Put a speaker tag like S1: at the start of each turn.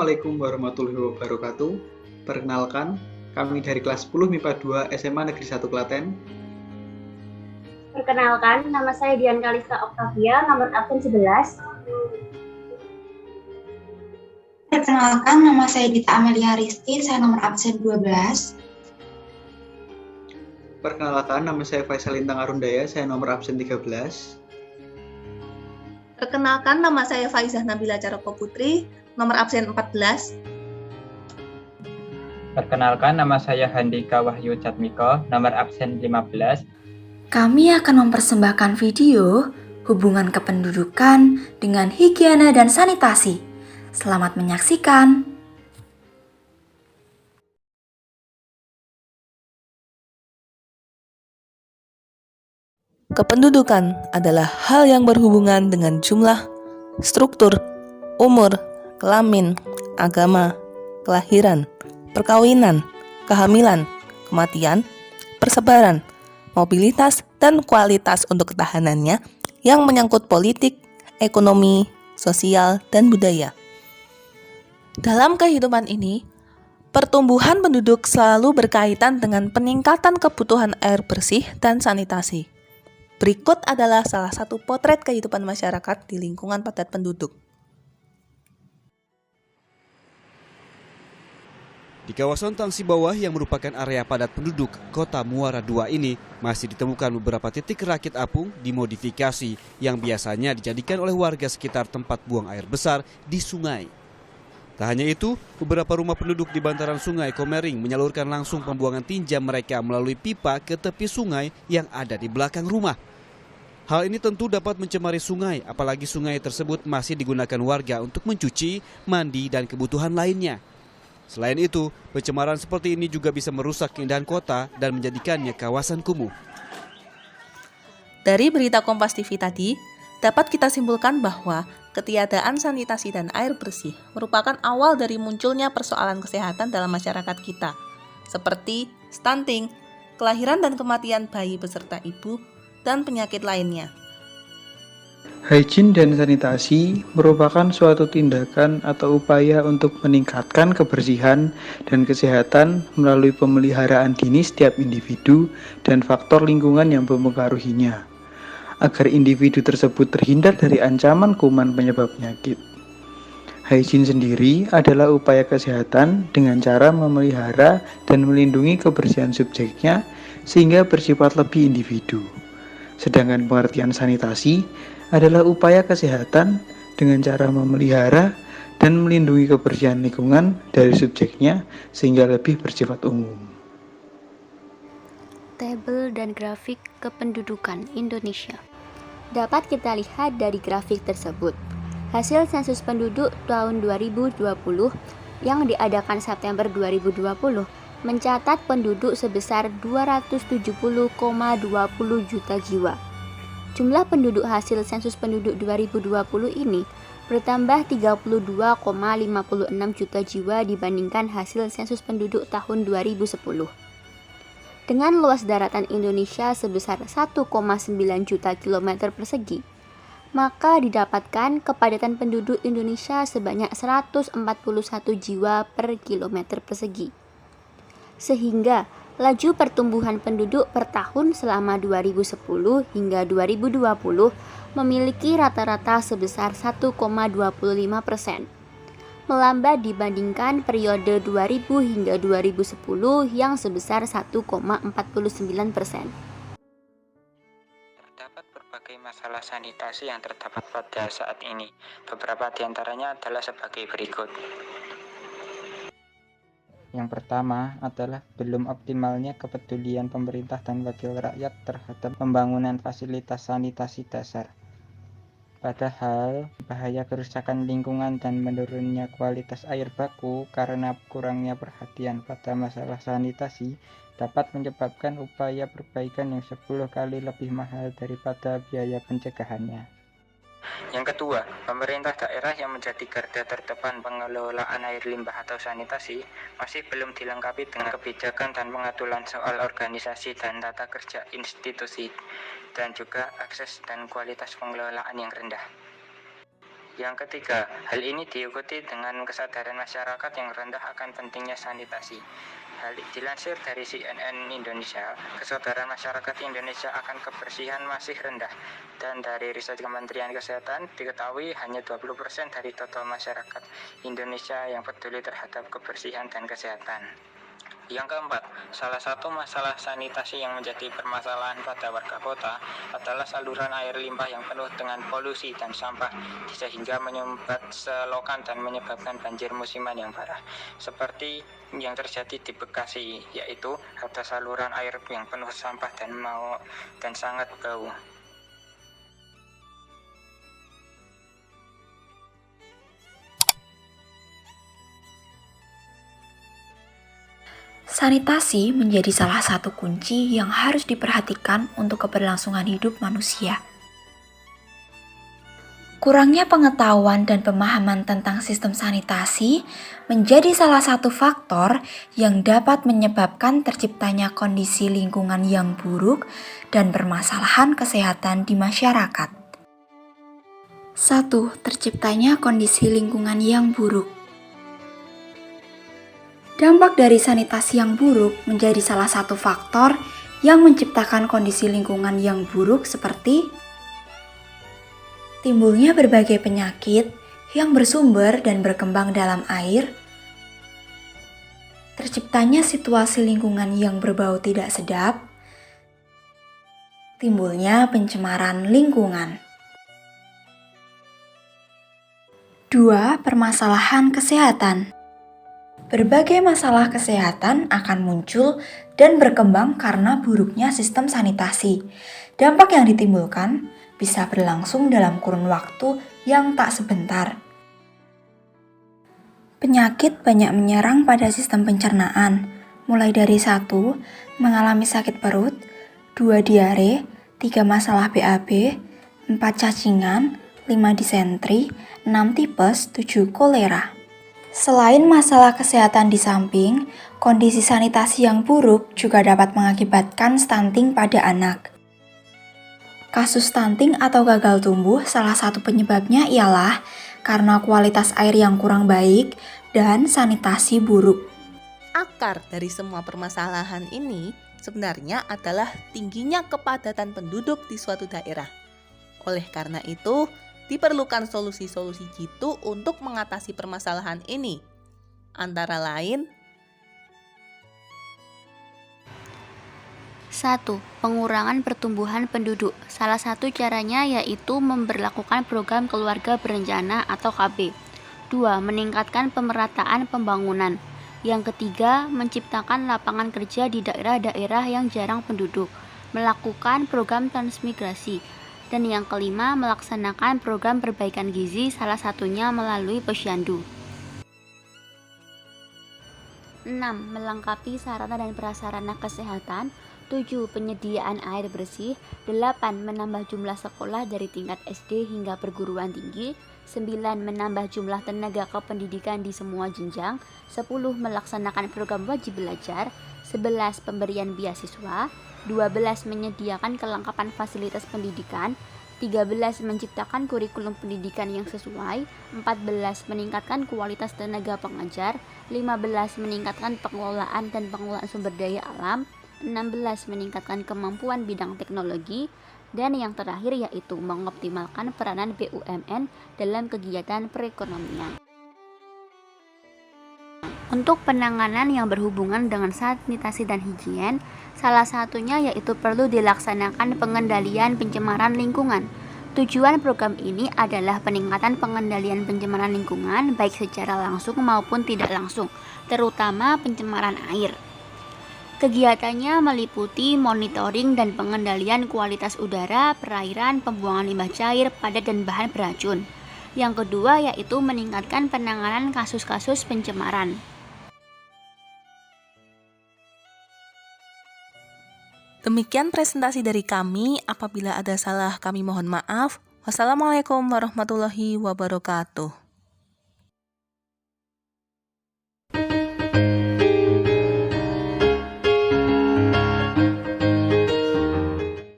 S1: Assalamualaikum warahmatullahi wabarakatuh. Perkenalkan, kami dari kelas 10 MIPA 2 SMA Negeri 1 Klaten.
S2: Perkenalkan, nama saya Dian Kalista Octavia, nomor absen 11.
S3: Perkenalkan, nama saya Dita Amelia Risti, saya nomor absen 12.
S1: Perkenalkan, nama saya Faisal Lintang Arundaya, saya nomor absen 13.
S4: Perkenalkan, nama saya Faizah Nabila Caroko Putri, nomor absen 14.
S5: Perkenalkan, nama saya Handika Wahyu Jatmiko, nomor absen 15.
S6: Kami akan mempersembahkan video hubungan kependudukan dengan higiene dan sanitasi. Selamat menyaksikan.
S7: Kependudukan adalah hal yang berhubungan dengan jumlah, struktur, umur, kelamin, agama, kelahiran, perkawinan, kehamilan, kematian, persebaran, mobilitas, dan kualitas untuk ketahanannya yang menyangkut politik, ekonomi, sosial, dan budaya. Dalam kehidupan ini, pertumbuhan penduduk selalu berkaitan dengan peningkatan kebutuhan air bersih dan sanitasi. Berikut adalah salah satu potret kehidupan masyarakat di lingkungan padat penduduk.
S8: Di kawasan Tangsi Bawah yang merupakan area padat penduduk, Kota Muara II ini masih ditemukan beberapa titik rakit apung dimodifikasi yang biasanya dijadikan oleh warga sekitar tempat buang air besar di sungai. Tak hanya itu, beberapa rumah penduduk di bantaran sungai Komering menyalurkan langsung pembuangan tinja mereka melalui pipa ke tepi sungai yang ada di belakang rumah. Hal ini tentu dapat mencemari sungai, apalagi sungai tersebut masih digunakan warga untuk mencuci, mandi, dan kebutuhan lainnya. Selain itu, pencemaran seperti ini juga bisa merusak keindahan kota dan menjadikannya kawasan kumuh.
S7: Dari berita Kompas TV tadi, dapat kita simpulkan bahwa ketiadaan sanitasi dan air bersih merupakan awal dari munculnya persoalan kesehatan dalam masyarakat kita, seperti stunting, kelahiran dan kematian bayi beserta ibu, dan penyakit lainnya.
S1: Hygiene dan sanitasi merupakan suatu tindakan atau upaya untuk meningkatkan kebersihan dan kesehatan melalui pemeliharaan dini setiap individu dan faktor lingkungan yang mempengaruhinya, agar individu tersebut terhindar dari ancaman kuman penyebab penyakit. Hygiene sendiri adalah upaya kesehatan dengan cara memelihara dan melindungi kebersihan subjeknya sehingga bersifat lebih individu. Sedangkan pengertian sanitasi adalah upaya kesehatan dengan cara memelihara dan melindungi kebersihan lingkungan dari subjeknya sehingga lebih bersifat umum.
S9: Tabel dan grafik kependudukan Indonesia. Dapat kita lihat dari grafik tersebut, hasil sensus penduduk tahun 2020 yang diadakan September 2020 mencatat penduduk sebesar 270,20 juta jiwa. Jumlah penduduk hasil sensus penduduk 2020 ini bertambah 32,56 juta jiwa dibandingkan hasil sensus penduduk tahun 2010. Dengan luas daratan Indonesia sebesar 1,9 juta kilometer persegi, maka didapatkan kepadatan penduduk Indonesia sebanyak 141 jiwa per kilometer persegi. Sehingga laju pertumbuhan penduduk per tahun selama 2010 hingga 2020 memiliki rata-rata sebesar 1,25%, melambat dibandingkan periode 2000 hingga 2010 yang sebesar 1,49%.
S10: Terdapat berbagai masalah sanitasi yang terdapat pada saat ini. Beberapa di antaranya adalah sebagai berikut.
S5: Yang pertama adalah belum optimalnya kepedulian pemerintah dan wakil rakyat terhadap pembangunan fasilitas sanitasi dasar. Padahal, bahaya kerusakan lingkungan dan menurunnya kualitas air baku karena kurangnya perhatian pada masalah sanitasi dapat menyebabkan upaya perbaikan yang 10 kali lebih mahal daripada biaya pencegahannya.
S10: Yang kedua, pemerintah daerah yang menjadi garda terdepan pengelolaan air limbah atau sanitasi masih belum dilengkapi dengan kebijakan dan pengaturan soal organisasi dan tata kerja institusi dan juga akses dan kualitas pengelolaan yang rendah. Yang ketiga, hal ini diikuti dengan kesadaran masyarakat yang rendah akan pentingnya sanitasi. Dilansir dari CNN Indonesia, kesadaran masyarakat Indonesia akan kebersihan masih rendah. Dan dari riset Kementerian Kesehatan, diketahui hanya 20% dari total masyarakat Indonesia yang peduli terhadap kebersihan dan kesehatan. Yang keempat, salah satu masalah sanitasi yang menjadi permasalahan pada warga kota adalah saluran air limbah yang penuh dengan polusi dan sampah, sehingga menyumbat selokan dan menyebabkan banjir musiman yang parah. Seperti yang terjadi di Bekasi, yaitu ada saluran air yang penuh sampah dan sangat bau.
S6: Sanitasi menjadi salah satu kunci yang harus diperhatikan untuk keberlangsungan hidup manusia. Kurangnya pengetahuan dan pemahaman tentang sistem sanitasi menjadi salah satu faktor yang dapat menyebabkan terciptanya kondisi lingkungan yang buruk dan permasalahan kesehatan di masyarakat. 1. Terciptanya kondisi lingkungan yang buruk. Dampak dari sanitasi yang buruk menjadi salah satu faktor yang menciptakan kondisi lingkungan yang buruk seperti timbulnya berbagai penyakit yang bersumber dan berkembang dalam air, terciptanya situasi lingkungan yang berbau tidak sedap, timbulnya pencemaran lingkungan. 2. Permasalahan kesehatan. Berbagai masalah kesehatan akan muncul dan berkembang karena buruknya sistem sanitasi. Dampak yang ditimbulkan bisa berlangsung dalam kurun waktu yang tak sebentar. Penyakit banyak menyerang pada sistem pencernaan, mulai dari 1. Mengalami sakit perut, 2. Diare, 3. Masalah BAB, 4. Cacingan, 5. Disentri, 6. Tipes, 7. Kolera. Selain masalah kesehatan di samping, kondisi sanitasi yang buruk juga dapat mengakibatkan stunting pada anak. Kasus stunting atau gagal tumbuh salah satu penyebabnya ialah karena kualitas air yang kurang baik dan sanitasi buruk.
S7: Akar dari semua permasalahan ini sebenarnya adalah tingginya kepadatan penduduk di suatu daerah. Oleh karena itu, diperlukan solusi-solusi jitu untuk mengatasi permasalahan ini. Antara lain,
S9: 1. Pengurangan pertumbuhan penduduk. Salah satu caranya yaitu memberlakukan program keluarga berencana atau KB. 2. Meningkatkan pemerataan pembangunan. Yang ketiga, menciptakan lapangan kerja di daerah-daerah yang jarang penduduk, melakukan program transmigrasi. Dan yang kelima, melaksanakan program perbaikan gizi, salah satunya melalui posyandu. 6. Melengkapi sarana dan prasarana kesehatan. 7. Penyediaan air bersih. 8. Menambah jumlah sekolah dari tingkat SD hingga perguruan tinggi. 9. Menambah jumlah tenaga kependidikan di semua jenjang. 10. Melaksanakan program wajib belajar. 11. Pemberian beasiswa. 12. Menyediakan kelengkapan fasilitas pendidikan. 13. Menciptakan kurikulum pendidikan yang sesuai. 14. Meningkatkan kualitas tenaga pengajar. 15. Meningkatkan pengelolaan dan pengelolaan sumber daya alam. 16. Meningkatkan kemampuan bidang teknologi. Dan yang terakhir yaitu mengoptimalkan peranan BUMN dalam kegiatan perekonomian. Untuk penanganan yang berhubungan dengan sanitasi dan higien, salah satunya yaitu perlu dilaksanakan pengendalian pencemaran lingkungan. Tujuan program ini adalah peningkatan pengendalian pencemaran lingkungan baik secara langsung maupun tidak langsung, terutama pencemaran air. Kegiatannya meliputi monitoring dan pengendalian kualitas udara, perairan, pembuangan limbah cair, padat dan bahan beracun. Yang kedua yaitu meningkatkan penanganan kasus-kasus pencemaran.
S7: demikian presentasi dari kami. Apabila ada salah, kami mohon maaf. Wassalamualaikum warahmatullahi wabarakatuh.